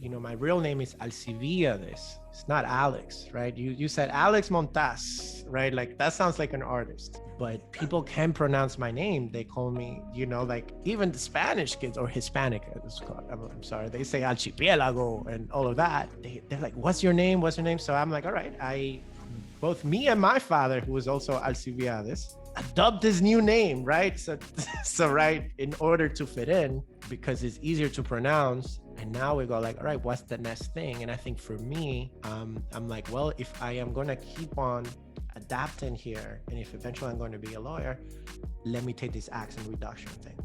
my real name is Alcibiades. It's not Alex, right? You said Alex Montas, right? Like that sounds like an artist, but people can pronounce my name. They call me, like even the Spanish kids or Hispanic, it's called, I'm sorry, they say archipiélago and all of that. They're like, what's your name? What's your name? So I'm like, all right, both me and my father, who was also Alcibiades, adopt this new name, right? So right, in order to fit in, because it's easier to pronounce. And now we go like, all right, what's the next thing? And I think for me, I'm like, well, if I am going to keep on adapting here, and if eventually I'm going to be a lawyer, let me take this accent reduction things.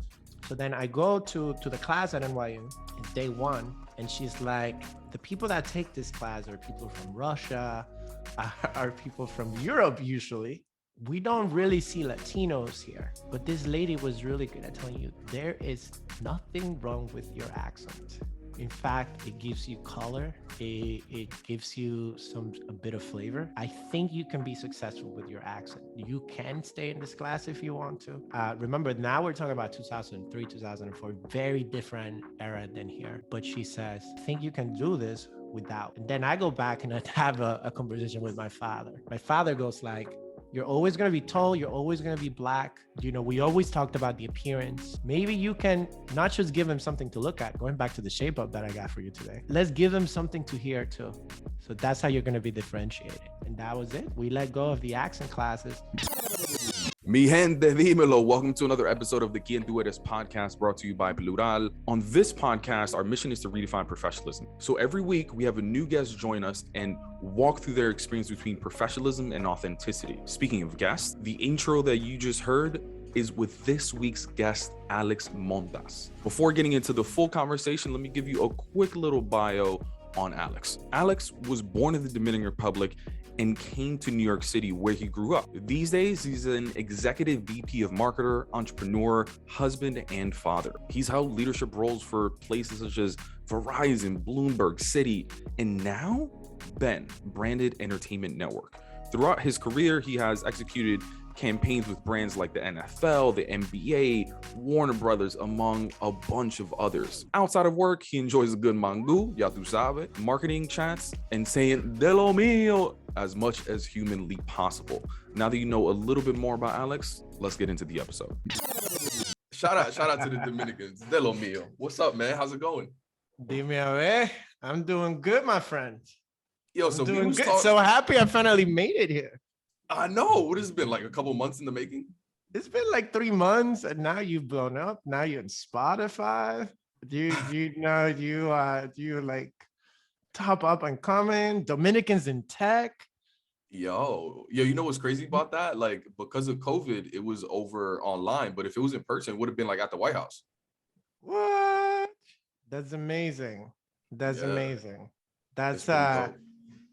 So then I go to the class at NYU, it's day one, and she's like, the people that take this class are people from Russia, are people from Europe usually. We don't really see Latinos here, but this lady was really good at telling you there is nothing wrong with your accent. In fact, it gives you color. It gives you a bit of flavor. I think you can be successful with your accent. You can stay in this class if you want to. Remember, now we're talking about 2003, 2004, very different era than here. But she says, I think you can do this without. And then I go back and I have a conversation with my father. My father goes like, you're always going to be tall. You're always going to be black. We always talked about the appearance. Maybe you can not just give them something to look at, going back to the shape up that I got for you today. Let's give them something to hear too. So that's how you're going to be differentiated. And that was it. We let go of the accent classes. Mi gente, dímelo. Welcome to another episode of the Quién Tú Eres podcast brought to you by Plural. On this podcast, our mission is to redefine professionalism. So every week we have a new guest join us and walk through their experience between professionalism and authenticity. Speaking of guests, the intro that you just heard is with this week's guest, Alex Montas. Before getting into the full conversation, let me give you a quick little bio on Alex. Alex was born in the Dominican Republic and came to New York City where he grew up. These days, he's an executive VP of marketer, entrepreneur, husband, and father. He's held leadership roles for places such as Verizon, Bloomberg, CITI, and now Ben, Branded Entertainment Network. Throughout his career, he has executed campaigns with brands like the NFL, the NBA, Warner Brothers, among a bunch of others. Outside of work, he enjoys a good mangu, ya tu sabe, marketing chats, and saying de lo mío as much as humanly possible. Now that you know a little bit more about Alex, let's get into the episode. Shout out to the Dominicans. De lo mío. What's up, man? How's it going? Dime a ver. I'm doing good, my friend. Yo, so doing good. So happy I finally made it here. I know. What has it been, like a couple months in the making? It's been like 3 months, and now you've blown up. Now you're in Spotify. Do you like top up and coming? Dominicans in tech. Yo, you know what's crazy about that? Like, because of COVID, it was over online. But if it was in person, it would have been like at the White House. What? That's amazing. That's amazing. That's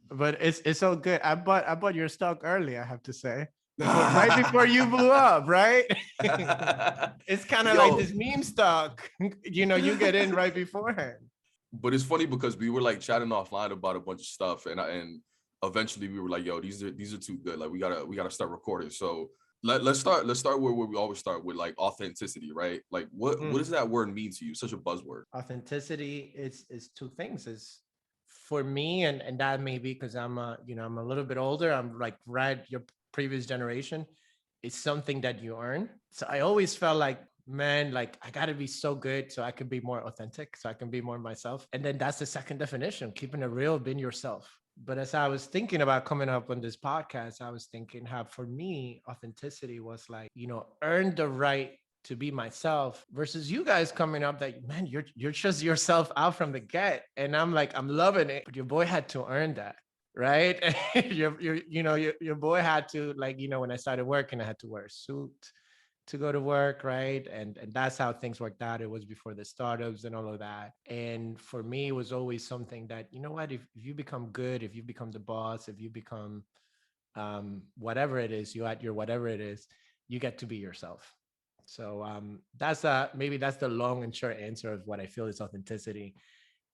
but it's so good. I bought your stock early, I have to say. Right before you blew up, right? It's kind of like this meme stock. You get in right beforehand. But it's funny because we were like chatting offline about a bunch of stuff, and eventually we were like, yo, these are too good. Like we gotta start recording. So let's start where we always start with, like authenticity, right? Like what does that word mean to you? Such a buzzword. Authenticity is two things. Is for me, and that may be because I'm a little bit older. I'm like your previous generation. It's something that you earn. So I always felt like, man, like I gotta be so good so I can be more authentic, so I can be more myself. And then that's the second definition, keeping it real, being yourself. But as I was thinking about coming up on this podcast, I was thinking how for me, authenticity was like, earn the right to be myself versus you guys coming up that, man, you're just yourself out from the get. And I'm like, I'm loving it. But your boy had to earn that, right? your boy had to, like, when I started working, I had to wear a suit to go to work, right? And that's how things worked out. It was before the startups and all of that. And for me, it was always something that, if you become good, if you become the boss, if you become whatever it is, whatever it is, you get to be yourself. So that's maybe that's the long and short answer of what I feel is authenticity,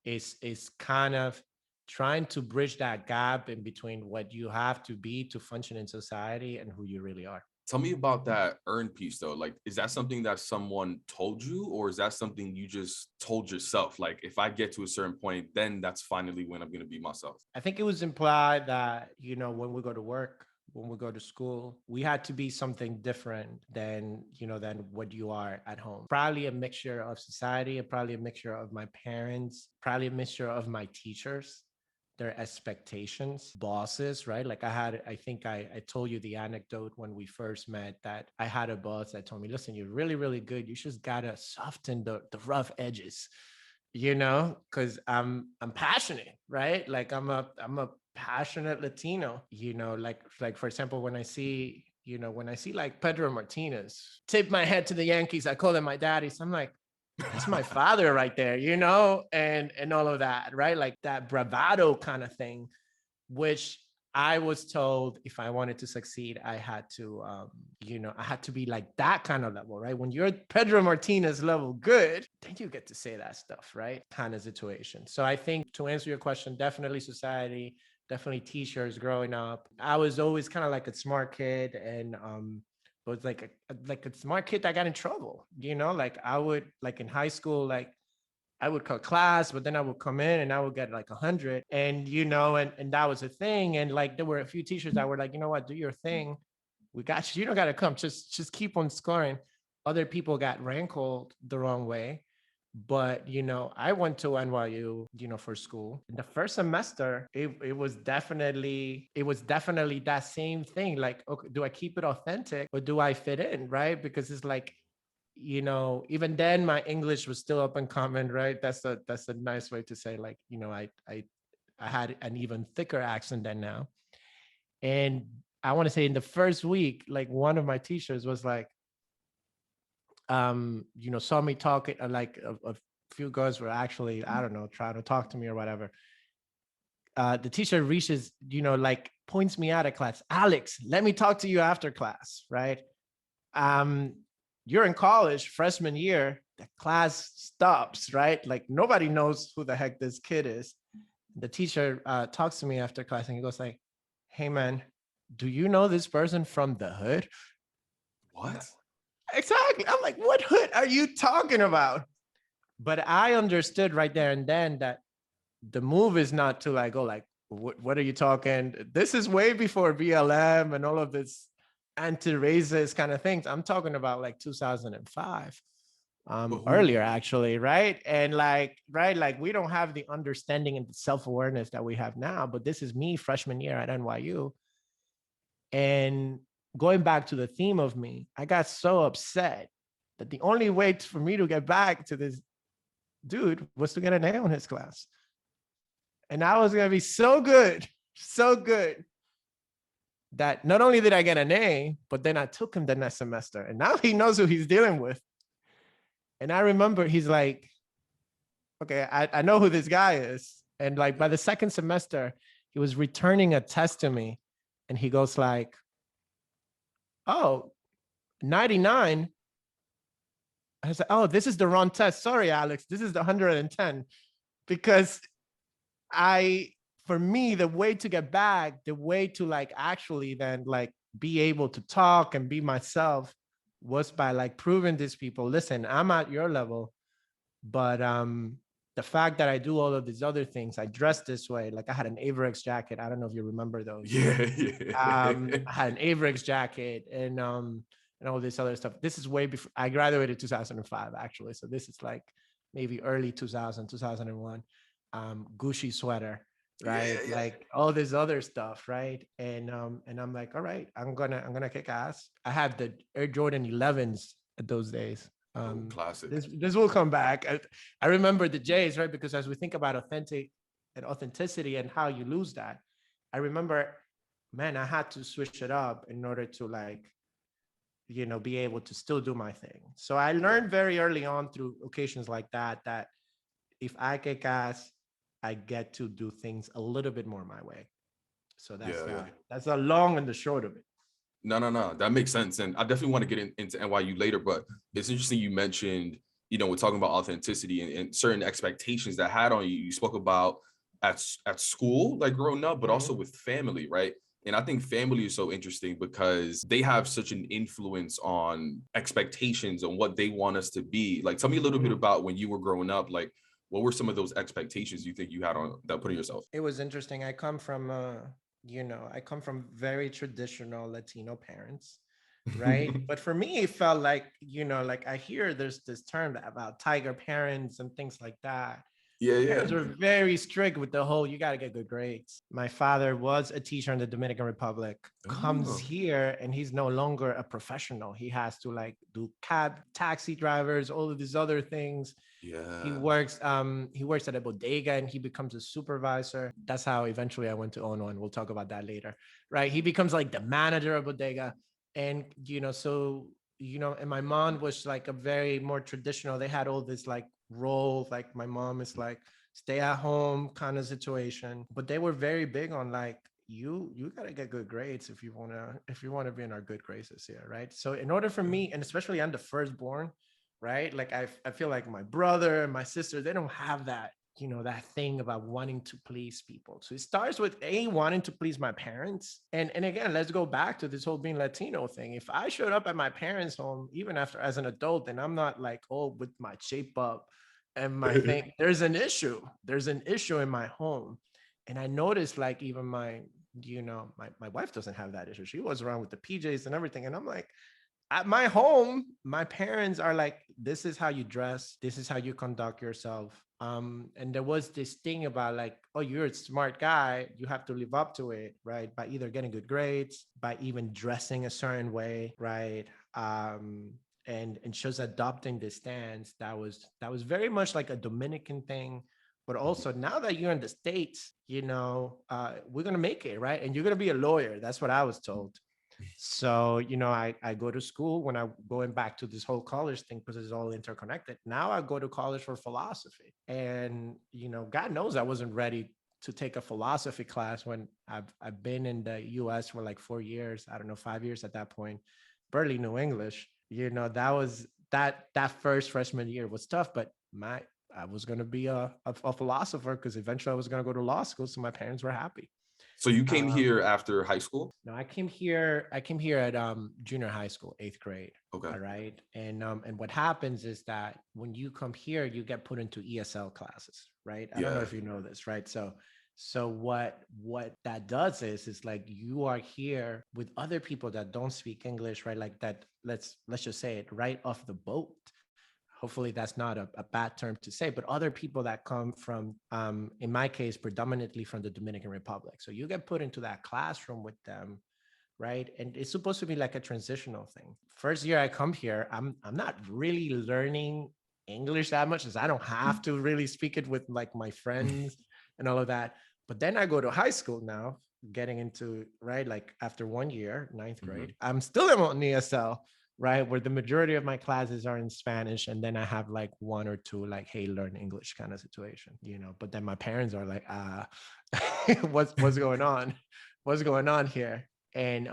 is kind of trying to bridge that gap in between what you have to be to function in society and who you really are. Tell me about that earn piece though. Like, is that something that someone told you, or is that something you just told yourself? Like, if I get to a certain point, then that's finally when I'm going to be myself. I think it was implied that, when we go to work, when we go to school, we had to be something different than what you are at home. Probably a mixture of society, and probably a mixture of my parents, probably a mixture of my teachers, their expectations, bosses, right? Like I think I told you the anecdote when we first met that I had a boss that told me, listen, you're really, really good. You just gotta soften the rough edges, because I'm passionate, right? Like I'm a passionate Latino, like for example, when I see like Pedro Martinez tip my head to the Yankees, I call him my daddy. So I'm like, that's my father right there, and all of that, right? Like that bravado kind of thing, which I was told if I wanted to succeed, I had to be like that kind of level, right? When you're Pedro Martinez level good, then you get to say that stuff, right? Kind of situation. So I think to answer your question, definitely society, definitely teachers growing up. I was always kind of like a smart kid, and was like a smart kid that got in trouble, like I would, like in high school, like I would cut class, but then I would come in and I would get like 100, and that was a thing. And like there were a few teachers that were like, you know what, do your thing. We got you. You don't got to come. Just keep on scoring. Other people got rankled the wrong way, but I went to NYU, for school. In the first semester, it was definitely that same thing. Like, okay, do I keep it authentic or do I fit in, right? Because it's like, even then my English was still up and coming, right? That's a nice way to say, like, I had an even thicker accent than now. And I want to say in the first week, like one of my teachers was like, saw me talking, like a few girls were actually, I don't know, trying to talk to me or whatever. The teacher reaches, like points me out of class. Alex, let me talk to you after class, right? Um, you're in college, freshman year, the class stops, right? Like nobody knows who the heck this kid is. The teacher talks to me after class and he goes like, hey man, do you know this person from the hood? What? Exactly. I'm like, what hood are you talking about? But I understood right there and then that the move is not to like go like, what are you talking? This is way before BLM and all of this anti-racist kind of things. I'm talking about like 2005, But who? earlier actually, right? And like, right, like we don't have the understanding and the self-awareness that we have now. But this is me freshman year at NYU, and going back to the theme of me, I got so upset that the only way for me to get back to this dude was to get an A on his class. And I was going to be so good that not only did I get an A, but then I took him the next semester. And now he knows who he's dealing with. And I remember he's like, okay, I know who this guy is. And like by the second semester, he was returning a test to me. And he goes like, oh, 99. I said, oh, this is the wrong test. Sorry, Alex. This is the 110. Because for me, the way to get back, the way to like actually then like be able to talk and be myself was by like proving these people, listen, I'm at your level, but the fact that I do all of these other things, I dress this way, like I had an Averex jacket. I don't know if you remember those. Yeah. I had an Averex jacket and all this other stuff. This is way before I graduated 2005, actually. So this is like maybe early 2001. Gucci sweater, right? Yeah. Like all this other stuff, right? And I'm like, all right, I'm gonna kick ass. I had the Air Jordan 11s at those days. Oh, classic. This will come back. I remember the J's, right? Because as we think about authenticity and how you lose that, I remember, man, I had to switch it up in order to like, be able to still do my thing. So I learned very early on through occasions like that if I kick ass, I get to do things a little bit more my way. So Yeah. that's the long and the short of it. No. That makes sense. And I definitely want to get into NYU later, but it's interesting you mentioned, we're talking about authenticity and certain expectations that had on you. You spoke about at school, like growing up, but also with family, right? And I think family is so interesting because they have such an influence on expectations and what they want us to be. Like, tell me a little bit about when you were growing up, like, what were some of those expectations you think you had on that put on yourself? It was interesting. I come from, I come from very traditional Latino parents, right? But for me, it felt like, like I hear there's this term about tiger parents and things like that. Yeah, My yeah. parents were very strict with the whole, you got to get good grades. My father was a teacher in the Dominican Republic, comes Oh, here and he's no longer a professional. He has to like do cab, taxi drivers, all of these other things. yeah. He works at a bodega and he becomes a supervisor. That's how eventually I went to own one. We'll talk about that later. Right. He becomes like the manager of bodega. And and my mom was like a very more traditional. They had all this like role, like my mom is like stay at home kind of situation. But they were very big on like you got to get good grades if you want to be in our good graces here, right? So in order for me, and especially I'm the firstborn, right? Like I feel like my brother and my sister, they don't have that, that thing about wanting to please people. So it starts with wanting to please my parents. And again, let's go back to this whole being Latino thing. If I showed up at my parents' home, even after as an adult, and I'm not like, oh, with my shape up and my thing, there's an issue. There's an issue in my home. And I noticed like even my wife doesn't have that issue. She was around with the PJs and everything. And I'm like, at my home, my parents are like, this is how you dress, this is how you conduct yourself. And there was this thing about like, oh, you're a smart guy, you have to live up to it, right? By either getting good grades, by even dressing a certain way, right? And just adopting this stance that was very much like a Dominican thing. But also now that you're in the States, we're gonna make it, right? And you're gonna be a lawyer. That's what I was told. So, I go to school when I'm going back to this whole college thing because it's all interconnected. Now I go to college for philosophy. And, God knows I wasn't ready to take a philosophy class when I've been in the US for like 4 years, I don't know, 5 years at that point, barely knew English. That was that first freshman year was tough, but I was going to be a philosopher because eventually I was going to go to law school. So my parents were happy. So you came Um, here after high school? no, I came here. I came here at junior high school, 8th grade. Okay. All right, and what happens is that when you come here, you get put into ESL classes, right? I don't know Yeah. if you know this, right? So what that does is like you are here with other people that don't speak English, right? Like that. Let's just say it right off the boat. Hopefully that's not a bad term to say, but other people that come from, in my case, predominantly from the Dominican Republic. So you get put into that classroom with them, right? And it's supposed to be like a transitional thing. First year I come here, I'm not really learning English that much, as I don't have to really speak it with like my friends and all of that. But then I go to high school now, getting into, right, like after 1 year, ninth Mhm. grade, I'm still in ESL, right, where the majority of my classes are in Spanish, and then I have like one or two like, hey, learn English kind of situation, but then my parents are like, what's going on, what's going on here? And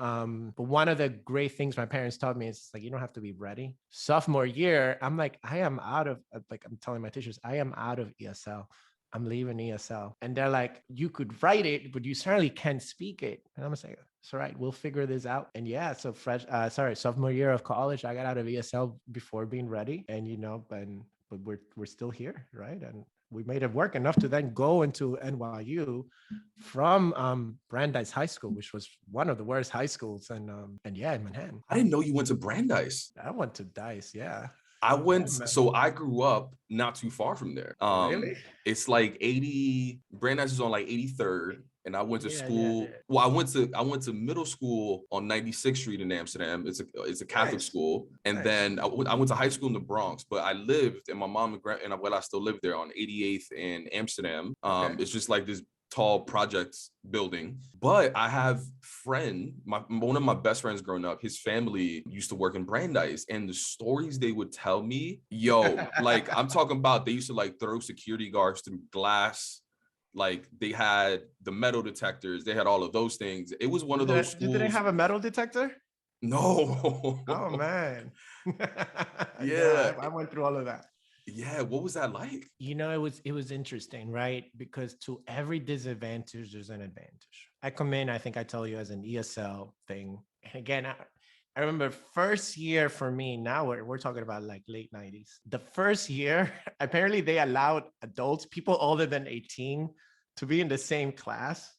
but one of the great things my parents taught me is like, you don't have to be ready. Sophomore year, I'm like, I am out of, like, I'm telling my teachers, I am out of ESL. I'm leaving ESL. And they're like, you could write it, but you certainly can't speak it. And I'm saying, it's all right, we'll figure this out. And yeah, so sophomore year of college, I got out of ESL before being ready. And but we're still here, right? And we made it work enough to then go into NYU from Brandeis High School, which was one of the worst high schools, and yeah, in Manhattan. I didn't know you went to Brandeis. I went to Dice, yeah. So I grew up not too far from there. Really? It's like 80, Brandeis is on like 83rd. And I went to Yeah, yeah, school. yeah. Well, I went to middle school on 96th Street in Amsterdam. It's a Catholic Nice, school. And nice. then I went to high school in the Bronx, but I lived, and my mom and I still live there on 88th in Amsterdam. Okay. It's just like this tall projects building. But I have one of my best friends growing up, his family used to work in Brandeis, and the stories they would tell me, yo, like I'm talking about, they used to like throw security guards through glass. Like they had the metal detectors, they had all of those things. It was one of those Did they schools. have a metal detector? Oh No. man. Yeah. Yeah, I went through all of that. Yeah. What was that like? It was interesting, right? Because to every disadvantage, there's an advantage. I come in, I think I tell you, as an ESL thing. And again, I remember first year for me, now we're talking about like late 90s. The first year, apparently they allowed adults, people older than 18, to be in the same class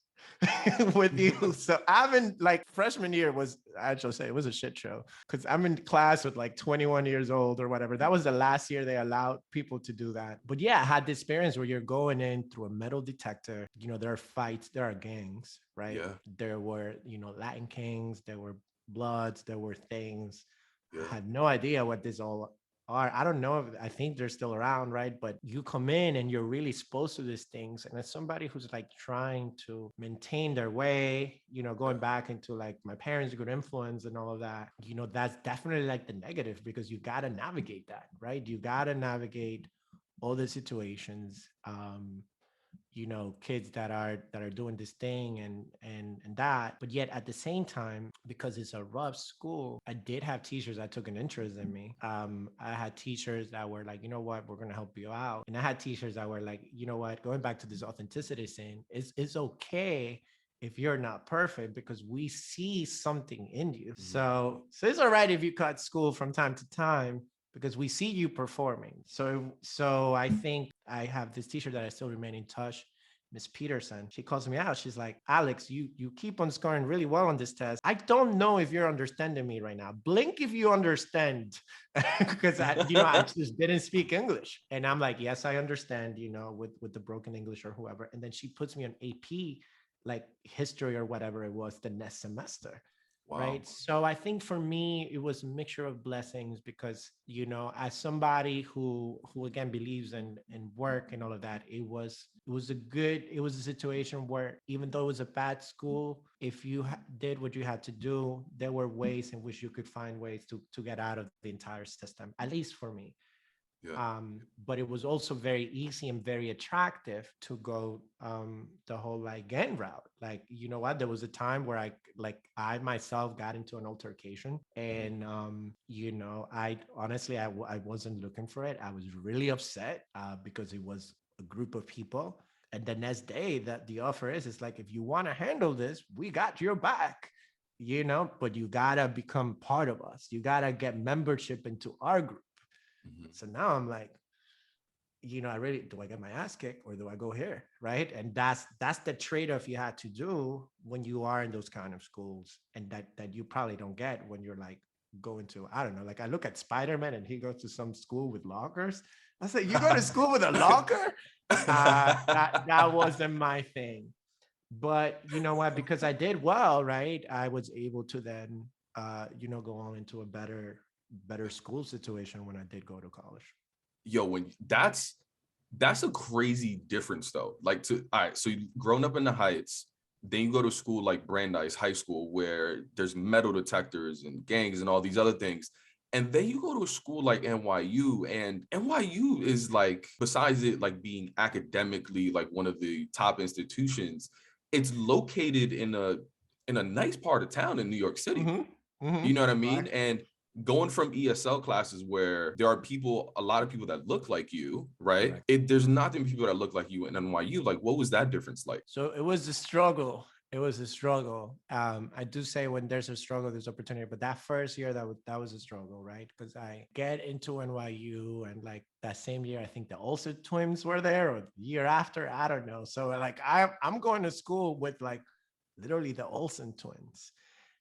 with you. So I'm in like freshman year was, I should say, it was a shit show because I'm in class with like 21 years old or whatever. That was the last year they allowed people to do that. But yeah, I had this experience where you're going in through a metal detector. You know, there are fights, there are gangs, right? Yeah. There were, you know, Latin Kings, there were Bloods, there were things. Yeah. I had no idea what this all are. I don't know if I think they're still around, right? But you come in and you're really exposed to these things. And as somebody who's like trying to maintain their way, you know, going back into like my parents' good influence and all of that, you know, that's definitely like the negative because you got to navigate that, right? You got to navigate all the situations. You know, kids that are doing this thing and that, but yet at the same time, because it's a rough school, I did have teachers that took an interest in me. I had teachers that were like, you know what, we're going to help you out. And I had teachers that were like, you know what, going back to this authenticity thing, it's okay if you're not perfect because we see something in you. So it's all right if you cut school from time to time because we see you performing. So I think I have this teacher that I still remain in touch, Miss Peterson. She calls me out. She's like, Alex, you keep on scoring really well on this test. I don't know if you're understanding me right now. Blink if you understand, because I just didn't speak English. And I'm like, yes, I understand. You know, with the broken English or whoever. And then she puts me on AP, like history or whatever it was, the next semester. Wow. Right. So I think for me, it was a mixture of blessings because, you know, as somebody who again believes in work and all of that, it was a situation where even though it was a bad school, if you did what you had to do, there were ways in which you could find ways to get out of the entire system, at least for me. Yeah. But it was also very easy and very attractive to go the whole like gang route. Like, you know what? There was a time where I myself got into an altercation, and you know, I honestly I wasn't looking for it. I was really upset because it was a group of people, and the next day that the offer is like, if you want to handle this, we got your back. You know, but you gotta become part of us. You gotta get membership into our group. So now I'm like, you know, do I get my ass kicked or do I go here? Right. And that's the trade-off you had to do when you are in those kind of schools, and that you probably don't get when you're like going to, I don't know, like I look at Spider-Man and he goes to some school with lockers. I say, you go to school with a locker? That wasn't my thing. But you know what? Because I did well, right? I was able to then, you know, go on into a better school situation when I did go to college. Yo, when that's a crazy difference though. Like all right, so you grown up in the Heights, then you go to school like Brandeis High School where there's metal detectors and gangs and all these other things. And then you go to a school like NYU, and NYU is like, besides it like being academically like one of the top institutions, it's located in a nice part of town in New York City. You know what I mean? And going from ESL classes where there are a lot of people that look like you, right? There's not many people that look like you in NYU. Like, what was that difference like? So it was a struggle. It was a struggle. I do say when there's a struggle, there's opportunity. But that first year, that was a struggle, right? Because I get into NYU, and like that same year, I think the Olsen twins were there, or the year after, I don't know. So like I'm going to school with like literally the Olsen twins.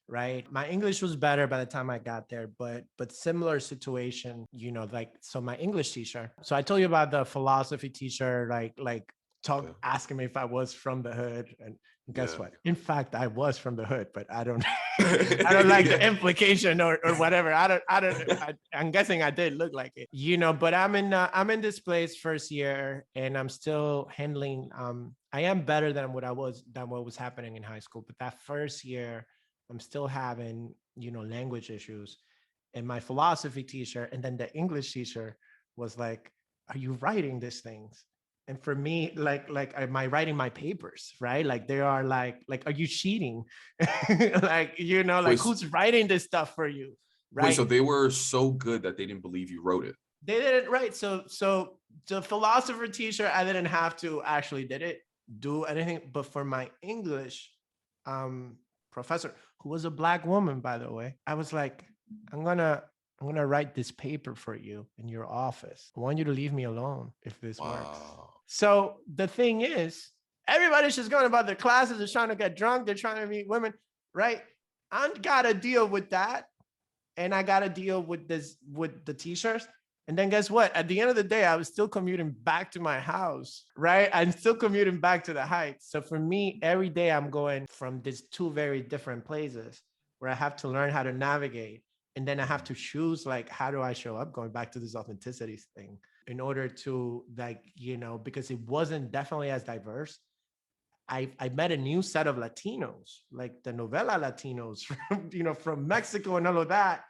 Right. My English was better by the time I got there, but similar situation, you know, like, so my English teacher, so I told you about the philosophy teacher, asking me if I was from the hood, and guess what? In fact, I was from the hood, but I don't, I don't like the implication or whatever. I'm guessing I did look like it, you know, but I'm in this place first year, and I'm still handling, I am better than what was happening in high school. But that first year, I'm still having, you know, language issues. And my philosophy teacher and then the English teacher was like, are you writing these things? And for me, like, am I writing my papers, right? Like they are like, are you cheating? Like, you know, like who's writing this stuff for you? Right. Wait, so they were so good that they didn't believe you wrote it. They didn't, right? So the philosopher teacher, I didn't have to actually do anything. But for my English, professor, who was a Black woman, by the way. I was like, I'm gonna write this paper for you in your office. I want you to leave me alone if this works. Wow. So the thing is, everybody's just going about their classes. They're trying to get drunk. They're trying to meet women, right? I gotta deal with that, and I gotta deal with this with the t-shirts. And then guess what? At the end of the day, I was still commuting back to my house, right? I'm still commuting back to the Heights. So for me, every day I'm going from these two very different places where I have to learn how to navigate. And then I have to choose, like, how do I show up? Going back to this authenticity thing in order to, like, because it wasn't definitely as diverse. I met a new set of Latinos, like the novela Latinos from Mexico and all of that.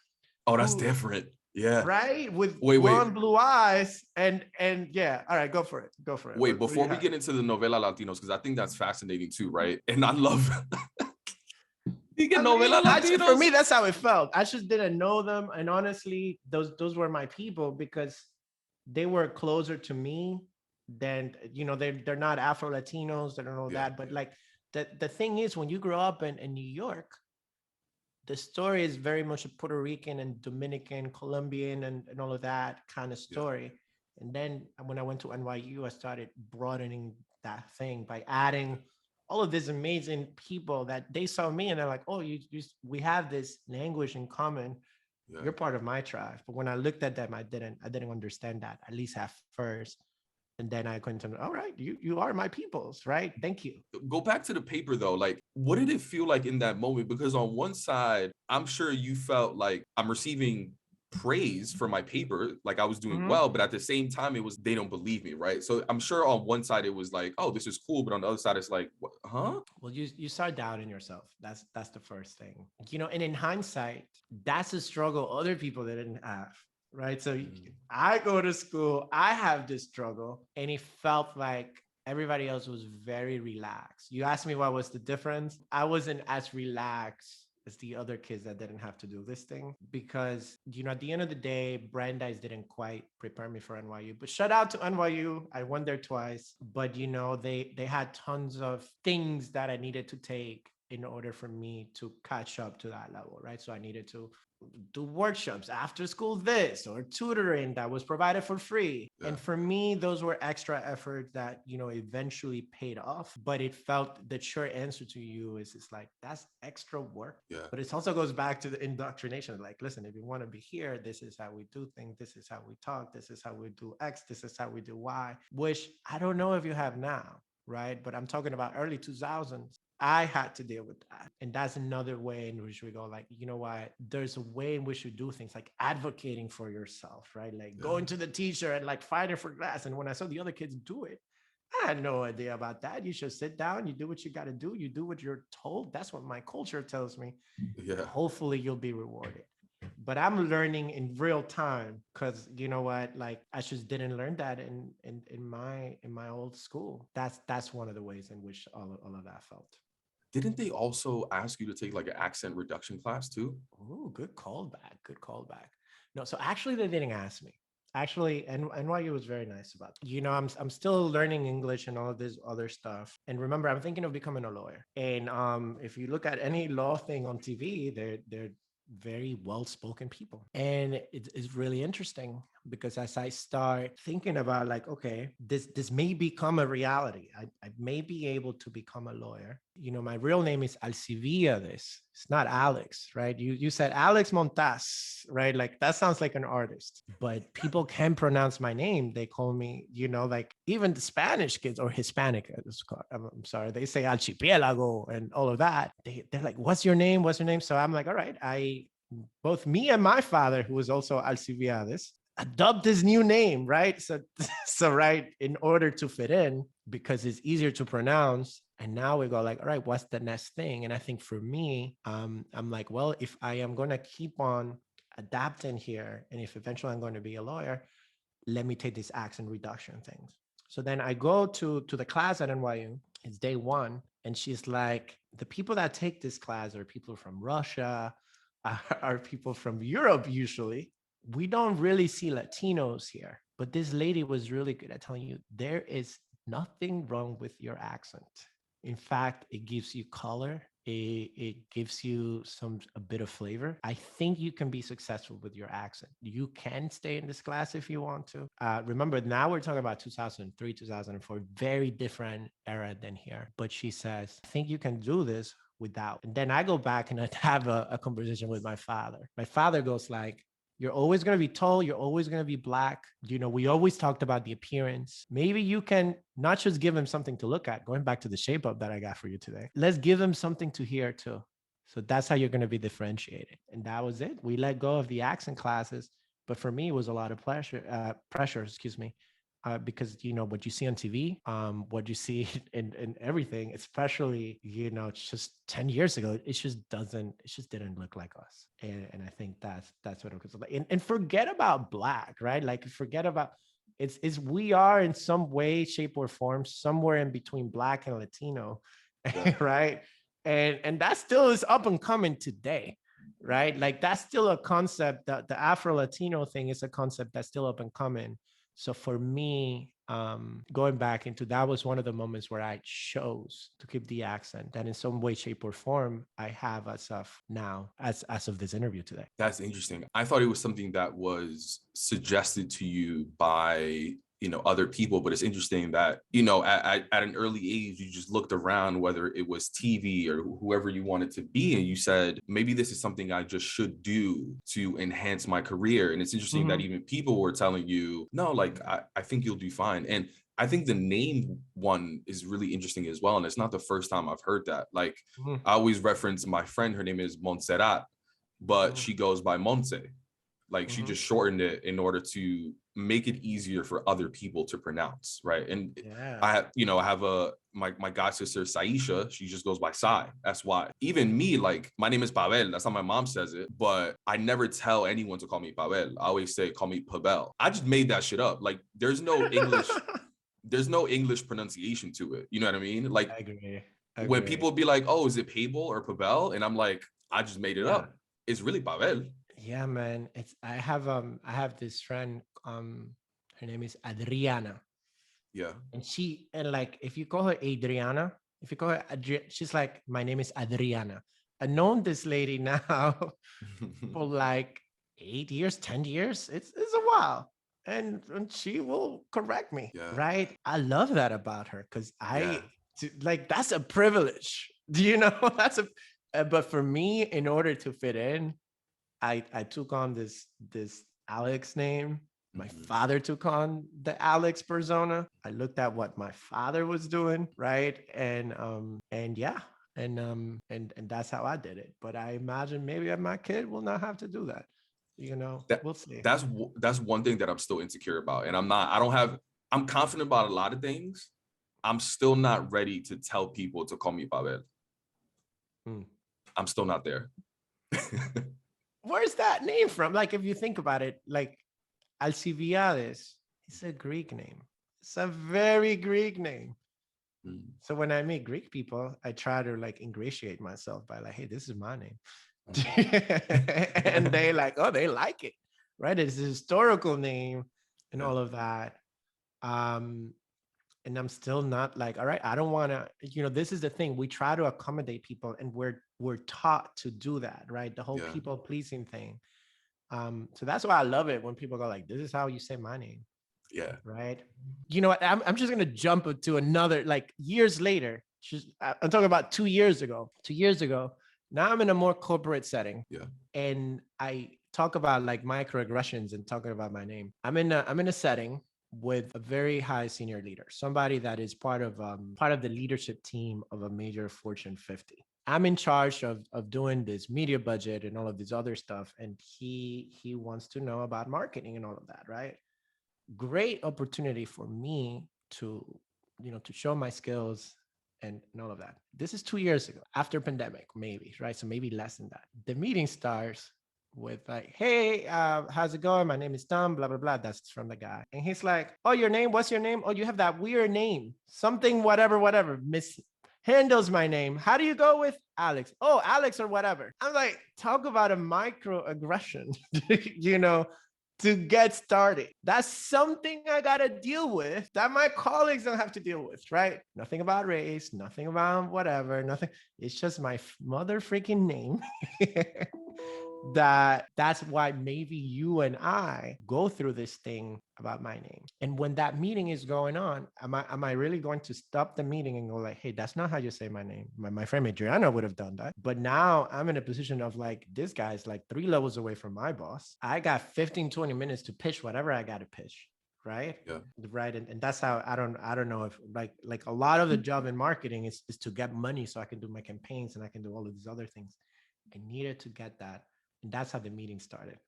Oh, that's different. Yeah. Right? With wait. blue eyes. And yeah. All right, go for it. Wait, before we get into the novela Latinos, because I think that's fascinating too, right? And I love you get novela Latinos. For me, that's how it felt. I just didn't know them. And honestly, those were my people because they were closer to me than, they're not Afro Latinos. They don't know that. But like the thing is, when you grow up in New York, the story is very much a Puerto Rican and Dominican, Colombian, and all of that kind of story. Yeah. And then when I went to NYU, I started broadening that thing by adding all of these amazing people that they saw me and they're like, oh, we have this language in common. Yeah. You're part of my tribe. But when I looked at them, I didn't understand that, at least at first. And then I couldn't, all right, you are my peoples, right? Thank you. Go back to the paper though. Like, what did it feel like in that moment? Because on one side, I'm sure you felt like I'm receiving praise for my paper, like I was doing well, but at the same time, it was, they don't believe me, right? So I'm sure on one side, it was like, oh, this is cool. But on the other side, it's like, what, huh? Well, you start doubting yourself. That's the first thing, and in hindsight, that's a struggle other people didn't have. Right. So I go to school, I have this struggle, and it felt like everybody else was very relaxed. You asked me what was the difference. I wasn't as relaxed as the other kids that didn't have to do this thing because, at the end of the day, Brandeis didn't quite prepare me for NYU. But shout out to NYU. I went there twice, but, they had tons of things that I needed to take in order for me to catch up to that level, right? So I needed to do workshops, after school this, or tutoring that was provided for free. Yeah. And for me, those were extra efforts that, eventually paid off. But it felt the short answer to you is like, that's extra work. Yeah. But it also goes back to the indoctrination. Like, listen, if you want to be here, this is how we do things. This is how we talk. This is how we do X. This is how we do Y, which I don't know if you have now, right? But I'm talking about early 2000s. I had to deal with that. And that's another way in which we go, like, you know what? There's a way in which you do things, like advocating for yourself, right? Like going to the teacher and like fighting for class. And when I saw the other kids do it, I had no idea about that. You should sit down, you do what you got to do, you do what you're told. That's what my culture tells me. Yeah. Hopefully you'll be rewarded. But I'm learning in real time because you know what, like I just didn't learn that in my old school. That's one of the ways in which all of that felt. Didn't they also ask you to take like an accent reduction class too? Oh, good callback. No, so actually they didn't ask me. Actually, NYU was very nice about it. I'm still learning English and all of this other stuff. And remember, I'm thinking of becoming a lawyer. And if you look at any law thing on TV, they're very well-spoken people. And it's really interesting because as I start thinking about like, okay, this may become a reality. I may be able to become a lawyer. My real name is Alcibiades. It's not Alex, right? You said Alex Montas, right? Like that sounds like an artist, but people can pronounce my name. They call me, like even the Spanish kids or Hispanic, I'm sorry, they say archipiélago and all of that. They're like, what's your name? So I'm like, all right, both me and my father, who was also Alcibiades, adopt this new name, right? So right, in order to fit in, because it's easier to pronounce. And now we go like, all right, what's the next thing? And I think for me, I'm like, well, if I am going to keep on adapting here, and if eventually I'm going to be a lawyer, let me take these accent reduction things. So then I go to the class at NYU. It's day one. And she's like, the people that take this class are people from Russia, are people from Europe usually. We don't really see Latinos here. But this lady was really good at telling you there is nothing wrong with your accent. In fact, it gives you color it gives you a bit of flavor. I think you can be successful with your accent. You can stay in this class if you want to. Remember, now we're talking about 2003, 2004, very different era than here. But she says, I think you can do this without. And then I go back and I have a conversation with my father. My father goes like, you're always going to be tall. You're always going to be black. You know, we always talked about the appearance. Maybe you can not just give him something to look at, going back to the shape up that I got for you today. Let's give him something to hear too. So that's how you're going to be differentiated. And that was it. We let go of the accent classes. But for me, it was a lot of pressure, excuse me, because, you know, what you see on TV, what you see in everything, especially, you know, just 10 years ago, it just didn't look like us. And I think that's what it was like. And forget about black, right? Like, forget about, we are in some way, shape, or form somewhere in between black and Latino, right? And that still is up and coming today, right? Like, that's still a concept. The Afro-Latino thing is a concept that's still up and coming. So for me, going back into that was one of the moments where I chose to keep the accent that in some way, shape, or form I have as of now, as of this interview today. That's interesting. I thought it was something that was suggested to you by, you know, other people, but it's interesting that, you know, at an early age, you just looked around, whether it was TV or whoever you wanted to be, and you said, maybe this is something I just should do to enhance my career. And it's interesting that even people were telling you, no, like, I think you'll do fine. And I think the name one is really interesting as well. And it's not the first time I've heard that. Like, I always reference my friend, her name is Montserrat, but she goes by Monte. Like, she just shortened it in order to make it easier for other people to pronounce, right? And I have my god sister Saisha, she just goes by Sai. That's why. Even me, like, my name is Pavel. That's how my mom says it, but I never tell anyone to call me Pavel. I always say, call me Pavel. I just made that shit up. Like, there's no English pronunciation to it. You know what I mean? Like, I agree. When people be like, oh, is it Pavel or Pavel? And I'm like, I just made it up. It's really Pavel. Yeah, man. I have this friend, her name is Adriana. Yeah. And like, if you call her Adriana, if you call her she's like, my name is Adriana. I've known this lady now for like 8 years, 10 years. It's a while. And she will correct me, right? I love that about her, because like, that's a privilege. Do you know? But for me, in order to fit in, I took on this Alex name. My father took on the Alex persona. I looked at what my father was doing, right? And that's how I did it. But I imagine maybe my kid will not have to do that. You know, we'll see. That's one thing that I'm still insecure about. And I'm confident about a lot of things. I'm still not ready to tell people to call me Pavel. I'm still not there. Where's that name from? Like, if you think about it, like, Alcibiades, it's a Greek name. It's a very Greek name. So when I meet Greek people, I try to, like, ingratiate myself by, like, hey, this is my name. And they like, oh, they like it, right? It's a historical name and all of that. And I'm still not like, all right, I don't want to, you know, this is the thing. We try to accommodate people, and we're taught to do that, right? The whole people pleasing thing. So that's why I love it when people go like, this is how you say my name. Yeah. Right. You know what? I'm just going to jump to another, like, years later. I'm talking about 2 years ago. 2 years ago. Now I'm in a more corporate setting. Yeah. And I talk about, like, microaggressions and talking about my name. I'm in a setting with a very high senior leader, somebody that is part of the leadership team of a major Fortune 50. I'm in charge of doing this media budget and all of this other stuff. And he wants to know about marketing and all of that, right? Great opportunity for me to show my skills and all of that. This is 2 years ago, after pandemic, maybe, right? So maybe less than that. The meeting starts with like, hey, how's it going? My name is Tom, blah, blah, blah. That's from the guy. And he's like, oh, your name? What's your name? Oh, you have that weird name. Something, whatever. Mishandles my name. How do you go with Alex? Oh, Alex or whatever. I'm like, talk about a microaggression, to get started. That's something I got to deal with that my colleagues don't have to deal with, right? Nothing about race, nothing about whatever, nothing. It's just my mother freaking name. That's why maybe you and I go through this thing about my name. And when that meeting is going on, am I really going to stop the meeting and go like, hey, that's not how you say my name? My friend Adriana would have done that. But now I'm in a position of like, this guy's like 3 levels away from my boss. I got 15, 20 minutes to pitch whatever I got to pitch. Right. Yeah. Right. And that's how I don't know if like a lot of the job in marketing is to get money so I can do my campaigns and I can do all of these other things. I needed to get that. And that's how the meeting started.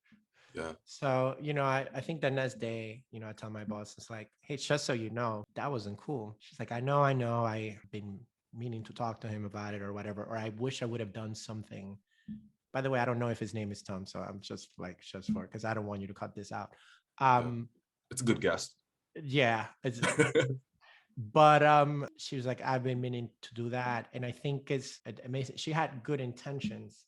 Yeah. So, I think the next day, I tell my boss, it's like, hey, just so you know, that wasn't cool. She's like, I know. I've been meaning to talk to him about it or whatever, or I wish I would have done something. By the way, I don't know if his name is Tom. So I'm just for, because I don't want you to cut this out. Yeah. It's a good guess. Yeah. But she was like, I've been meaning to do that. And I think it's amazing. She had good intentions.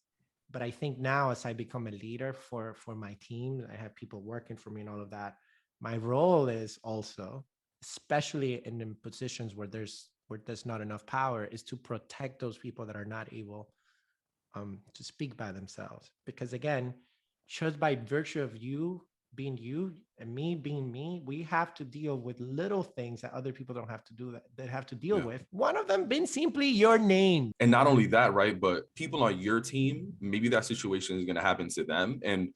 But I think now as I become a leader for my team, I have people working for me and all of that. My role is also, especially in positions where there's not enough power, is to protect those people that are not able to speak by themselves. Because again, just by virtue of you being you and me being me, we have to deal with little things that other people don't have to do that have to deal with. One of them being simply your name. And not only that, right? But people on your team, maybe that situation is going to happen to them. And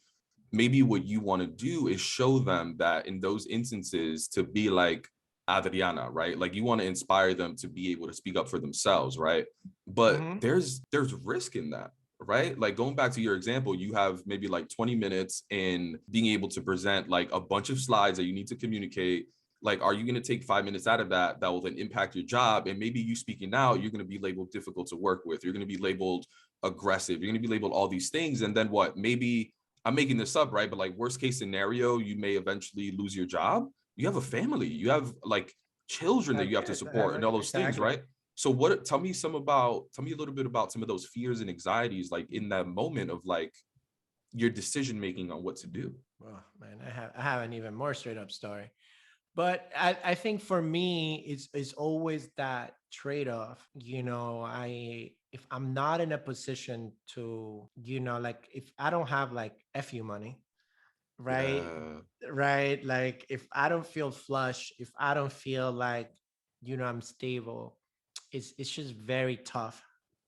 maybe what you want to do is show them that in those instances to be like Adriana, right? Like you want to inspire them to be able to speak up for themselves, right? But there's risk in that, right? Like going back to your example, you have maybe like 20 minutes in being able to present like a bunch of slides that you need to communicate. Like, are you going to take 5 minutes out of that will then impact your job? And maybe you speaking out, you're going to be labeled difficult to work with. You're going to be labeled aggressive. You're going to be labeled all these things. And then what? Maybe I'm making this up, right? But like worst case scenario, you may eventually lose your job. You have a family. You have like children that you have to support and all those things, right? So tell me a little bit about some of those fears and anxieties, like in that moment of like your decision making on what to do. Oh man, I have an even more straight up story. But I think for me, it's always that trade-off. If I'm not in a position to, like if I don't have like FU money, right? Yeah. Right. Like if I don't feel flush, if I don't feel like, I'm stable, it's just very tough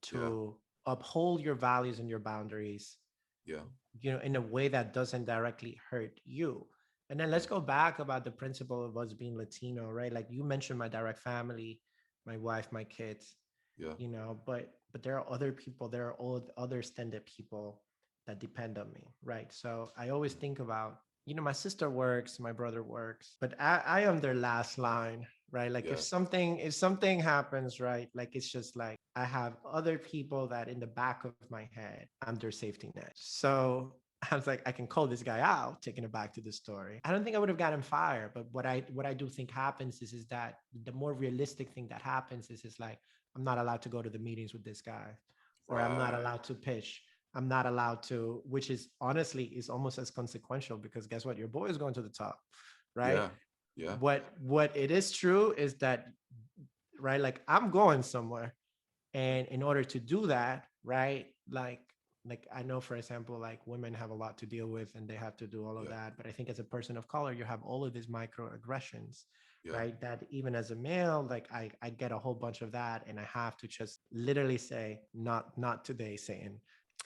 to uphold your values and your boundaries. Yeah. In a way that doesn't directly hurt you. And then let's go back about the principle of us being Latino, right? Like you mentioned my direct family, my wife, my kids, but there are other people, there are all other extended people that depend on me, right? So I always think about, my sister works, my brother works, but I am their last line, right? Like if something happens, right? Like it's just like I have other people that in the back of my head, I'm their safety net. So I was like, I can call this guy out, taking it back to the story. I don't think I would have gotten fired, but what I do think happens is that the more realistic thing that happens is like, I'm not allowed to go to the meetings with this guy, or I'm not allowed to pitch. I'm not allowed to, which is honestly is almost as consequential because guess what? Your boy is going to the top, right? Yeah. What it is true is that, right? Like I'm going somewhere. And in order to do that, right? Like I know, for example, like women have a lot to deal with and they have to do all of that. But I think as a person of color, you have all of these microaggressions, right? That even as a male, like I get a whole bunch of that and I have to just literally say, not today, Satan.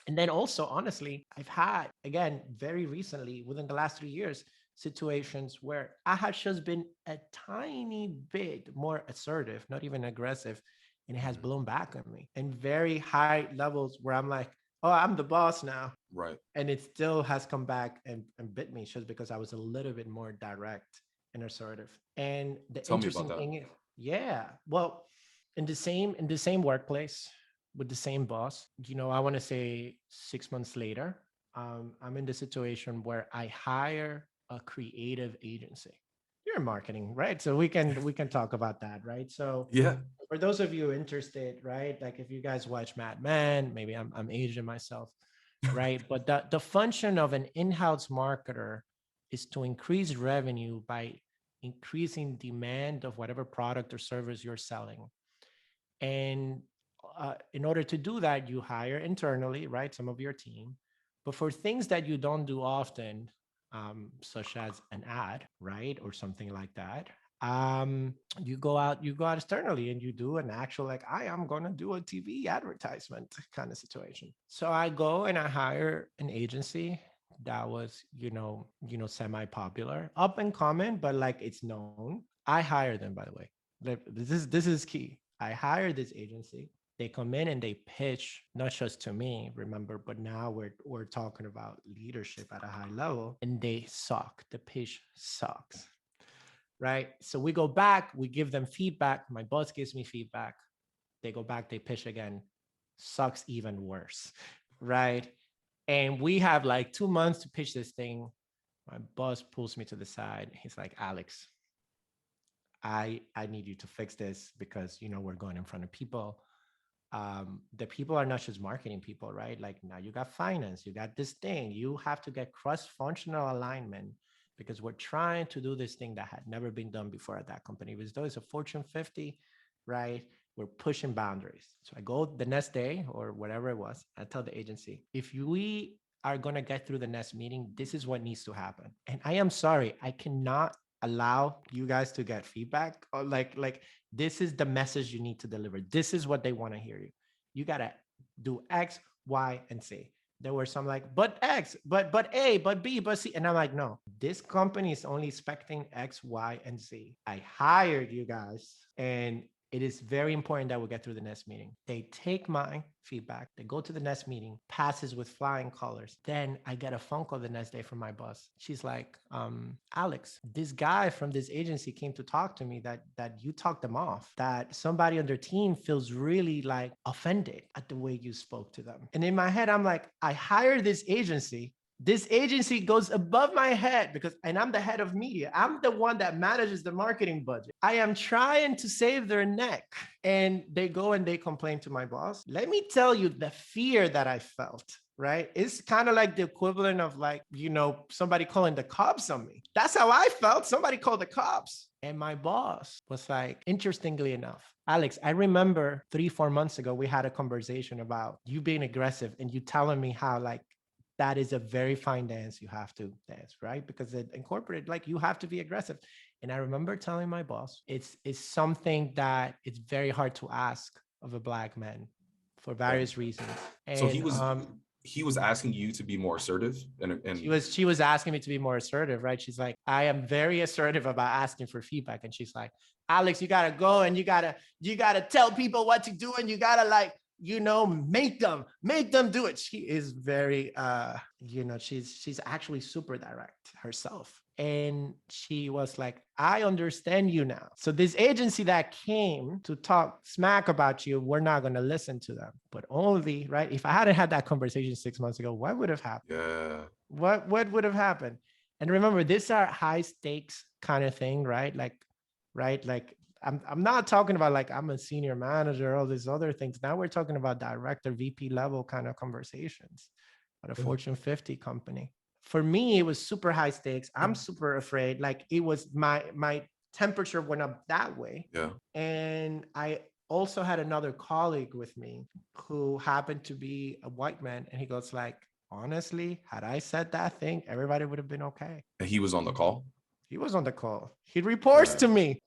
And then also, honestly, I've had, again, very recently, within the last 3 years, situations where I had just been a tiny bit more assertive, not even aggressive, and it has blown back on me in very high levels where I'm like, oh, I'm the boss now. Right. And it still has come back and bit me just because I was a little bit more direct and assertive. And the Tell me interesting about that. thing is, well, in the same workplace with the same boss, I want to say 6 months later, I'm in the situation where I hire a creative agency. You're in marketing, right? So we can talk about that, right? So for those of you interested, right? Like if you guys watch Mad Men, maybe I'm Asian myself, right? But the function of an in-house marketer is to increase revenue by increasing demand of whatever product or service you're selling. And in order to do that, you hire internally, right, some of your team. But for things that you don't do often, such as an ad, right, or something like that, you go out externally and you do an actual, like, I am going to do a TV advertisement kind of situation. So I go and I hire an agency that was, semi-popular, up and coming, but like it's known. I hired them, by the way. This is key. I hired this agency. They come in and they pitch not just to me, remember, but now we're talking about leadership at a high level, and they suck. The pitch sucks, right? So we go back, we give them feedback. My boss gives me feedback. They go back, they pitch again. Sucks even worse, right? And we have like 2 months to pitch this thing. My boss pulls me to the side. He's like, Alex, I need you to fix this because, we're going in front of people. The people are not just marketing people, right? Like now you got finance, you got this thing. You have to get cross-functional alignment because we're trying to do this thing that had never been done before at that company. Because though it's a Fortune 50, right? We're pushing boundaries. So I go the next day or whatever it was, I tell the agency, if we are going to get through the next meeting, this is what needs to happen. And I am sorry, I cannot allow you guys to get feedback or like this is the message you need to deliver. This is what they want to hear. You got to do X, Y, and Z. There were some like, but X, but A, but B, but C. And I'm like, no, this company is only expecting X, Y, and Z. I hired you guys, and it is very important that we get through the next meeting. They take my feedback, they go to the next meeting, passes with flying colors. Then I get a phone call the next day from my boss. She's like, Alex, this guy from this agency came to talk to me that you talked them off, that somebody on their team feels really like offended at the way you spoke to them. And in my head, I'm like, I hired this agency. This agency goes above my head and I'm the head of media. I'm the one that manages the marketing budget. I am trying to save their neck. And they go and they complain to my boss. Let me tell you the fear that I felt, right? It's kind of like the equivalent of like, somebody calling the cops on me. That's how I felt. Somebody called the cops. And my boss was like, interestingly enough, Alex, I remember 3-4 months ago, we had a conversation about you being aggressive and you telling me how like, that is a very fine dance you have to dance, right? Because it incorporated, like you have to be aggressive. And I remember telling my boss, it's something that it's very hard to ask of a Black man for various reasons. And so he was asking you to be more assertive, and she was asking me to be more assertive, right? She's like, I am very assertive about asking for feedback. And she's like, Alex, you gotta go and you gotta tell people what to do, and you gotta like, make them do it. She is very, she's actually super direct herself. And she was like, I understand you now. So this agency that came to talk smack about you, we're not going to listen to them. But only, right? If I hadn't had that conversation 6 months ago, what would have happened? Yeah. What would have happened? And remember, these are high stakes kind of thing, right? Like I'm not talking about like I'm a senior manager, all these other things. Now we're talking about director, VP level kind of conversations at a Fortune 50 company. For me, it was super high stakes. I'm super afraid. Like it was my temperature went up that way. Yeah. And I also had another colleague with me who happened to be a white man. And he goes like, honestly, had I said that thing, everybody would have been okay. And he was on the call? He was on the call. He reports to me.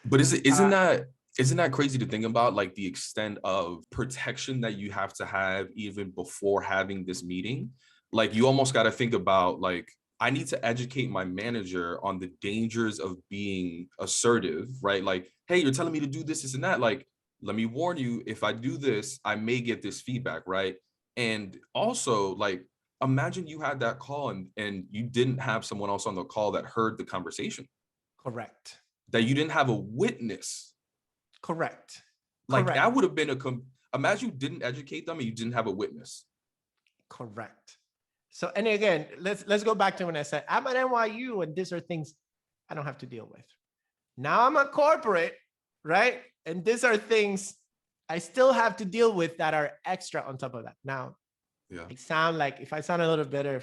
But isn't that crazy to think about, like the extent of protection that you have to have even before having this meeting? Like you almost got to think about like, I need to educate my manager on the dangers of being assertive, right? Like, hey, you're telling me to do this and that. Like, let me warn you, if I do this, I may get this feedback, right? And also like, imagine you had that call and you didn't have someone else on the call that heard the conversation. Correct. That you didn't have a witness. Correct. Like that would have been imagine you didn't educate them and you didn't have a witness. Correct. So, and again, let's go back to when I said, I'm at NYU and these are things I don't have to deal with. Now I'm a corporate, right? And these are things I still have to deal with that are extra on top of that. Now, yeah. If I sound a little bitter,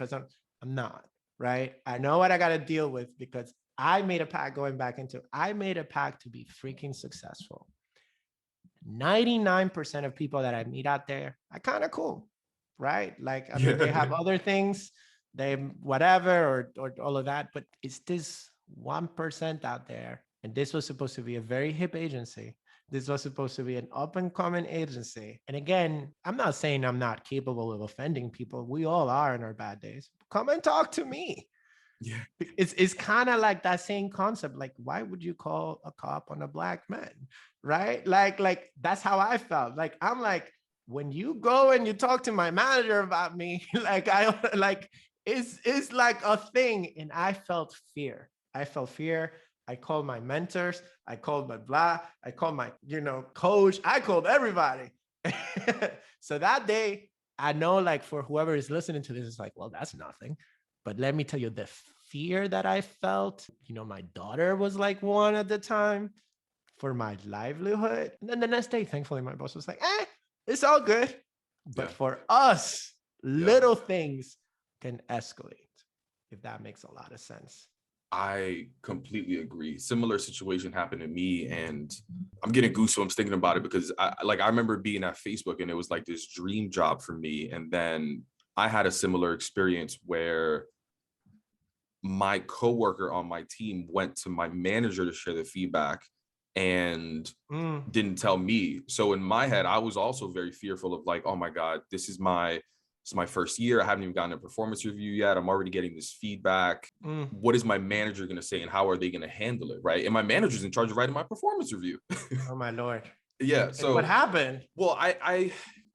I'm not. right? I know what I got to deal with because I made a pact I made a pact to be freaking successful. 99% of people that I meet out there are kind of cool, right? Like, I mean, they have other things, they whatever, or all of that, but it's this 1% out there. And this was supposed to be a very hip agency. This was supposed to be an up and coming agency. And again, I'm not saying I'm not capable of offending people. We all are in our bad days. Come and talk to me. Yeah. It's kind of like that same concept. Like, why would you call a cop on a black man? Right? Like that's how I felt. Like, I'm like, when you go and you talk to my manager about me, like it's like a thing. And I felt fear. I called my mentors. I called my I called my, coach. I called everybody. So that day, I know, like, for whoever is listening to this, it's like, well, that's nothing. But let me tell you, the fear that I felt, my daughter was like one at the time for my livelihood. And then the next day, thankfully, my boss was like, it's all good. But for us, little things can escalate, if that makes a lot of sense. I completely agree. Similar situation happened to me, and I'm getting goosebumps thinking about it because I remember being at Facebook and it was like this dream job for me. And then I had a similar experience where my coworker on my team went to my manager to share the feedback and didn't tell me. So in my head, I was also very fearful of like, oh my God, this is my first year. I haven't even gotten a performance review yet. I'm already getting this feedback. What is my manager going to say and how are they going to handle it? Right. And my manager's in charge of writing my performance review. Oh my Lord. Yeah. So what happened? Well,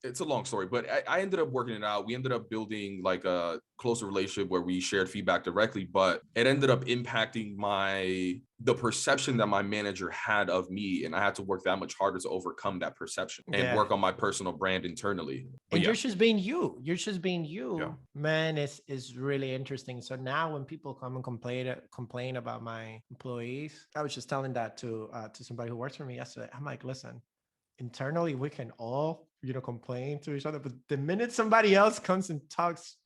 it's a long story, but I ended up working it out. We ended up building like a closer relationship where we shared feedback directly, but it ended up impacting the perception that my manager had of me. And I had to work that much harder to overcome that perception and work on my personal brand internally. But you're just being you. Man, is really interesting. So now when people come and complain about my employees, I was just telling that to somebody who works for me yesterday. I'm like, listen, internally we can all complain to each other, but the minute somebody else comes and talks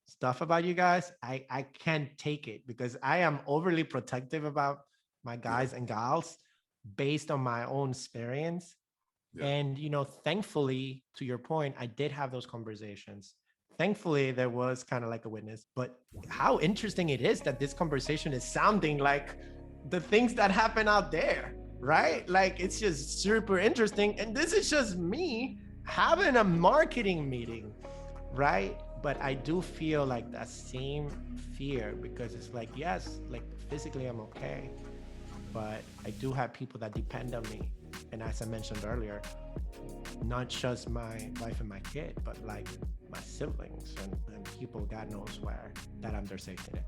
stuff about you guys, I can't take it because I am overly protective about my guys and gals based on my own experience. And thankfully, to your point, I did have those conversations. Thankfully, there was kind of like a witness. But how interesting it is that this conversation is sounding like the things that happen out there. Right? Like, it's just super interesting. And this is just me having a marketing meeting, right? But I do feel like that same fear because it's like, yes, like physically I'm okay, but I do have people that depend on me. And as I mentioned earlier, not just my wife and my kid, but like my siblings and people, God knows where, that I'm their safety net.